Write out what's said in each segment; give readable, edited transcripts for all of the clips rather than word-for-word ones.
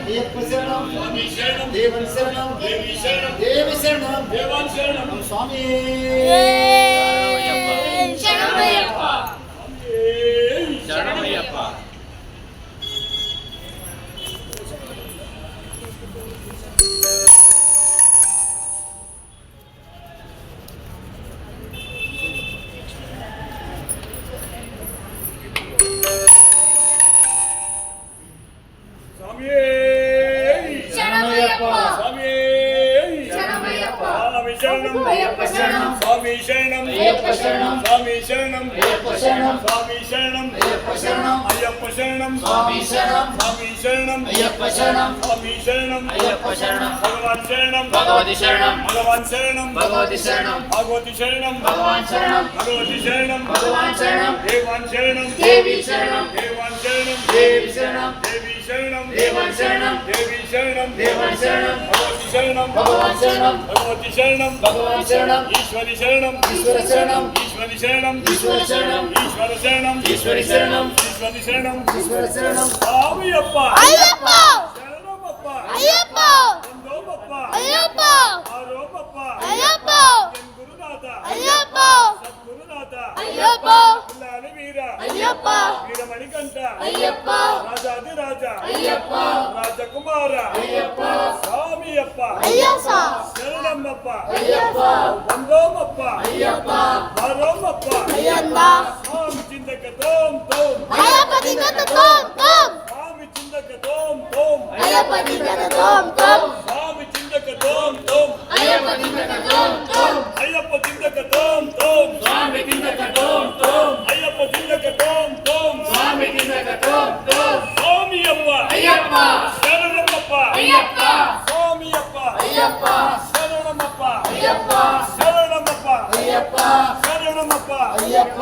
ಅಯ್ಯಪ್ಪ ಶರಣಂ ಸ್ವಾಮಿ ಶರಣಂ ದೇವನ್ ಶರಣಂ ದೇವಿ ಶರಣಂ ದೇವಿ ಶರಣಂ ದೇವನ್ ಶರಣಂ ಸ್ವಾಮಿ ಶರಣಮಯ್ಯಪ್ಪ ಶರಣಮಯ್ಯಪ್ಪ. స్వామి శరణం అయ్యప్ప శరణం స్వామి శరణం అయ్యప్ప శరణం స్వామి శరణం అయ్యప్ప శరణం అయ్యప్ప శరణం స్వామి శరణం స్వామి శరణం అయ్యప్ప శరణం స్వామి శరణం అయ్యప్ప శరణం భగవాన్ శరణం భగవతి శరణం భగవాన్ శరణం భగవతి శరణం భగవతి శరణం భగవాన్ శరణం భగవతి శరణం భగవాన్ శరణం దేవాన్ శరణం దేవి శరణం దేవాన్ శరణం దేవి శరణం దేవి శరణం దేవాన్ శరణం దేవి శరణం దేవాన్ శరణం భగవతి శరణం భగవాన్ శరణం భగవతి శరణం భగవాన్ శరణం ఈశ్వరి శరణం ఈశ్వర శరణం ఈశ్వరి శరణం ఈశ్వర శరణం ఈశ్వర శరణం ఈశ్వరి శరణం ఈశ్వరి శరణం ఈశ్వర శరణం స్వామియప్ప అయ్యప్ప శరణమప్ప అయ్యప్ప వందోమప్ప అయ్యప్ప ఆరోమప్ప అయ్యప్ప గురునాథ అయ్యప్ప సద్గురునాథ అయ్యప్ప పుల్లాని వీర అయ్యప్ప వీరమణికంఠ అయ్యప్ప రాజాదిరాజ అయ్యప్ప రాజకుమార అయ్యప్ప స్వామియప్ప అయ్యప్ప శరణమప్ప అయ్యప్ప వందోమప్ప అయ్యప్ప ఆరోమప్ప అయ్యప్ప స్వామి చిందక తోం తోం అయ్యప్ప దిగత తోం తోం స్వామి చిందక తోం తోం అయ్యప్ప దిగత తోం తోం స్వామి చిందక తోం తోం అయ్యప్ప దిగత తోం తోం అయ్యప్ప చిందక తోం తోం స్వామి దిగత తోం తోం అయ్యప్ప చిందక తోం తోం స్వామి దిగత తోం తోం స్వామియప్ప అయ్యప్ప శరణమప్ప అయ్యప్ప స్వామియప్ప అయ్యప్ప శరణమప్ప అయ్యప్ప శరణమప్ప అయ్యప్ప శరణమప్ప అయ్యప్ప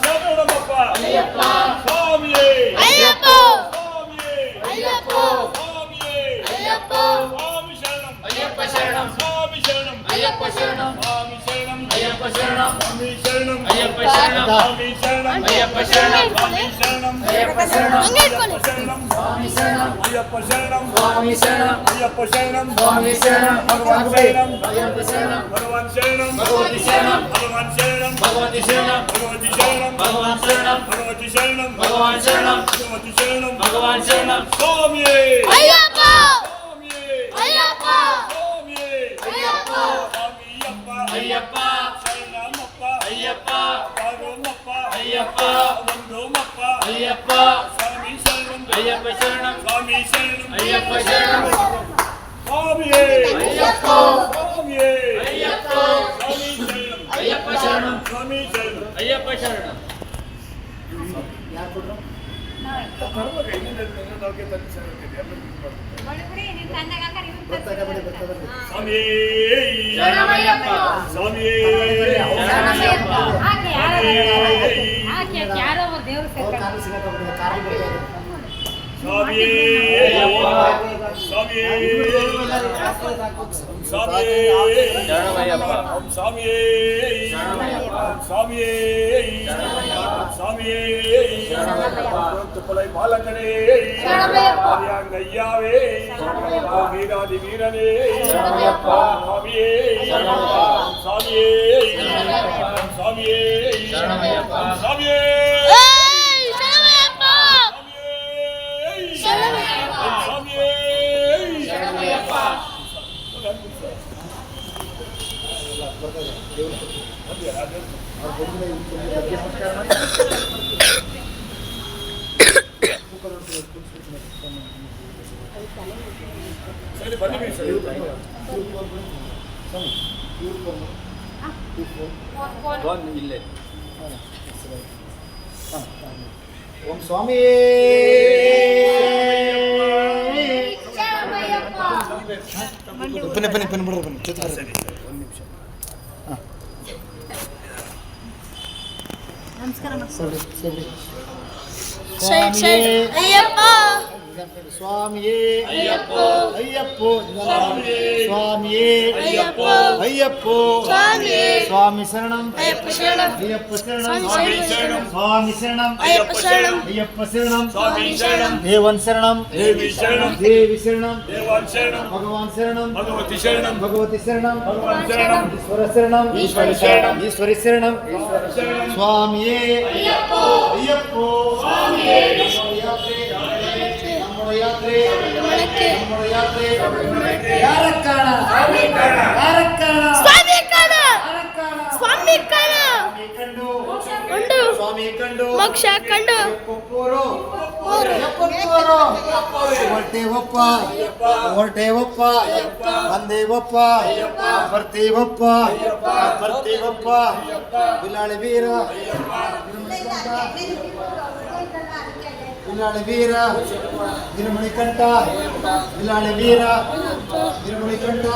శరణమప్ప అయ్యప్ప స్వామియే అయ్యప్ప స్వామియే అయ్యప్ప స్వామియే అయ్యప్ప స్వామి శరణం అయ్యప్ప శరణం స్వామి శరణం అయ్యప్ప శరణం స్వామి శరణం అయ్యప్ప శరణం స్వామి శరణం అయ్యప్ప శరణం స్వామి శరణం అయ్యప్ప శరణం స్వామి శరణం అయ్యప్ప శరణం అయ్యప్ప శరణం స్వామి శరణం అయ్యప్ప శరణం స్వామి శరణం అయ్యప్ప శరణం స్వామి శరణం భగవాన్ శరణం అయ్యప్ప శరణం భగవాన్ శరణం భగవతి శరణం భగవాన్ శరణం భగవతి శరణం భగవతి శరణం భగవాన్ శరణం భగవతి శరణం భగవాన్ శరణం భగవతి శరణం భగవాన్ శరణం స్వామియే అయ్యప్ప స్వామియే అయ్యప్ప స్వామియే అయ్యప్ప స్వామియప్ప అయ్యప్ప శరణమప్ప అయ్యప్ప ఆరోమప్ప అయ్యప్ప వందోమప్ప అయ్యప్ప స్వామి శరణం అయ్యప్ప శరణం స్వామి శరణం అయ్యప్ప శరణం స్వామియే అయ్యప్ప స్వామియే అయ్యప్ప స్వామి శరణం అయ్యప్ప శరణం స్వామి శరణం అయ్యప్ప శరణం ಸ್ವಾಮಿ ಶರಣಮಯ್ಯಪ್ಪ ಸ್ವಾಮಿ ಶರಣಮಯ್ಯಪ್ಪ ಸ್ವಾಮಿ ಸ್ವಾಮಿ ಸ್ವಾಮಿ ಶರಣಮಯ್ಯಪ್ಪ ಸ್ವಾಮಿ ಸ್ವಾಮಿ ಸ್ವಾಮಿ ತುಪ್ಪಲೈ ಬಾಲಕನೇ ಅಂಗಯ್ಯಾವೇ ವೀರಾದಿ ವೀರನೇ ಸ್ವಾಮಿಯೇ ಸ್ವಾಮಿಯೇ ಸ್ವಾಮಿಯೇ ಸ್ವಾಮಿಯೇ ಸರಿ ಬನ್ನಿ ಸರ್ ಇಲ್ಲೇ ಓಂ ಸ್ವಾಮಿ ಬನ್ನಿ ಬನ್ನಿ ಬನ್ನಿ ಬಿಡ್ರಿ ಬನ್ನಿ ಜೊತೆ ಸರಿ ಒಂದು ನಿಮಿಷ ಸರಿ ಸರಿ ಅಯ್ಯಪ್ಪ ಸ್ವಾಮಿಯೇ ಅಯ್ಯಪ್ಪೋ ಅಯ್ಯಪ್ಪೋ ಸ್ವಾಮಿಯೇ ಸ್ವಾಮಿಯೇ ಅಯ್ಯಪ್ಪೋ ಅಯ್ಯಪ್ಪೋ ಸ್ವಾಮಿಯೇ ಸ್ವಾಮಿ ಶರಣಂ ಅಯ್ಯಪ್ಪ ಶರಣಂ ಅಯ್ಯಪ್ಪ ಶರಣಂ ಸ್ವಾಮಿ ಶರಣಂ ಸ್ವಾಮಿ ಶರಣಂ ಅಯ್ಯಪ್ಪ ಶರಣಂ ಅಯ್ಯಪ್ಪ ಶರಣಂ ಸ್ವಾಮಿ ಶರಣಂ ದೇವನ್ ಶರಣಂ ದೇವಿ ಶರಣಂ ದೇವಿ ಶರಣಂ ದೇವಾನ್ ಶರಣಂ ಭಗವಾನ್ ಶರಣಂ ಭಗವತಿ ಶರಣಂ ಭಗವತಿ ಶರಣಂ ಭಗವಾನ್ ಶರಣಂ ಈಶ್ವರ ಶರಣಂ ಈಶ್ವರ ಶರಣಂ ಈಶ್ವರಿ ಶರಣಂ ಶರಣಂ ಸ್ವಾಮಿಯೇ ಅಯ್ಯಪ್ಪೋ ಅಯ್ಯಪ್ಪೋ ಸ್ವಾಮಿಯೇ ನಮ್ಮ ಯಾತ್ರೆ ಮಳಕ್ಕೆ ನಮ್ಮ ಯಾತ್ರೆ ಯಾರ ಕಾಣ ಸ್ವಾಮಿ ಕಾಣ ಯಾರ ಕಾಣ ಸ್ವಾಮಿ ಕಾಣ ಯಾರ ಕಾಣ ಸ್ವಾಮಿ ಕಾಣ ಸ್ವಾಮಿ ಕಂಡು ಕಂಡು ಸ್ವಾಮಿ ಕಂಡು ಮೋಕ್ಷ ಕಂಡು ಕೊಪ್ಪೂರು ಕೊಪ್ಪೂರು ಹೊರಟೇವಪ್ಪ ಹೊರಟೇವಪ್ಪ ಬಂದೇವಪ್ಪ ಬರ್ತೀವಪ್ಪ ಬರ್ತೀವಪ್ಪ ಬಿಲಾಳಿ ವೀರ ಬಿಲಾಳಿ ವೀರ ಗಿರಿಮಣಿ ಕಂಠ ಬಿಲಾಳಿ ವೀರ ಗಿರಿಮಣಿ ಕಂಠ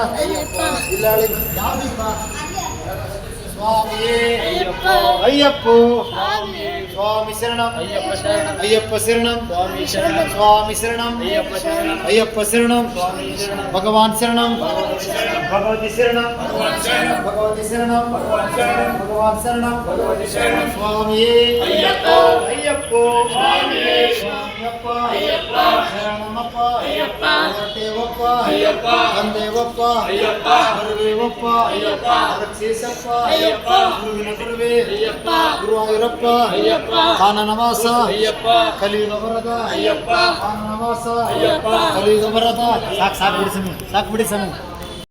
ಬಿಲಾಳಿ ಯಾವೀಪ ಸ್ವಾಮಿಯೇ ಅಯ್ಯಪ್ಪೋ ಅಯ್ಯಪ್ಪೋ ಸ್ವಾಮಿ ಸ್ವಾಮಿ ಶರಣಂ ಅಯ್ಯಪ್ಪ ಶರಣಂ ಅಯ್ಯಪ್ಪ ಶರಣಂ ಸ್ವಾಮಿ ಶರಣಂ ಸ್ವಾಮಿ ಶರಣಂ ಅಯ್ಯಪ್ಪ ಶರಣಂ ಅಯ್ಯಪ್ಪ ಶರಣಂ ಸ್ವಾಮಿ ಶರಣಂ ಭಗವಾನ್ ಶರಣಂ ಭಗವತಿ ಶರಣಂ ಭಗವಾನ್ ಶರಣಂ ಭಗವತಿ ಶರಣಂ ಭಗವಾನ್ ಶರಣಂ ಭಗವಾನ್ ಶರಣಂ ಭಗವತಿ ಶರಣಂ ಸ್ವಾಮಿಯೇ ಅಯ್ಯಪ್ಪೋ ಅಯ್ಯಪ್ಪೋ ಸ್ವಾಮಿಯೇ ಸ್ವಾಮಿಯಪ್ಪ ಅಯ್ಯಪ್ಪ ಶರಣಮಪ್ಪ ಅಯ್ಯಪ್ಪ ಹೊರಟೇವಪ್ಪ ಅಯ್ಯಪ್ಪ ಬಂದೇವಪ್ಪ ಅಯ್ಯಪ್ಪ ಬರುವೇವಪ್ಪ ಅಯ್ಯಪ್ಪ ರಕ್ಷಿಸಪ್ಪ ಅಯ್ಯಪ್ಪ ಗುರುವಿನ ಗುರುವೇ ಅಯ್ಯಪ್ಪ ಗುರುವಾಯೂರಪ್ಪ ಅಯ್ಯಪ್ಪ ಕಾನನವಾಸ ಅಯ್ಯಪ್ಪ ಕಲಿಯುಗ ಬರದ ಅಯ್ಯಪ್ಪ ಕಾನನವಾಸ ಅಯ್ಯಪ್ಪ ಕಲಿಯುಗ ಬರದ ಸಾಕು ಬಿಡಿ ಸ್ವಾಮಿ ಸಾಕು ಬಿಡಿ ಸ್ವಾಮಿ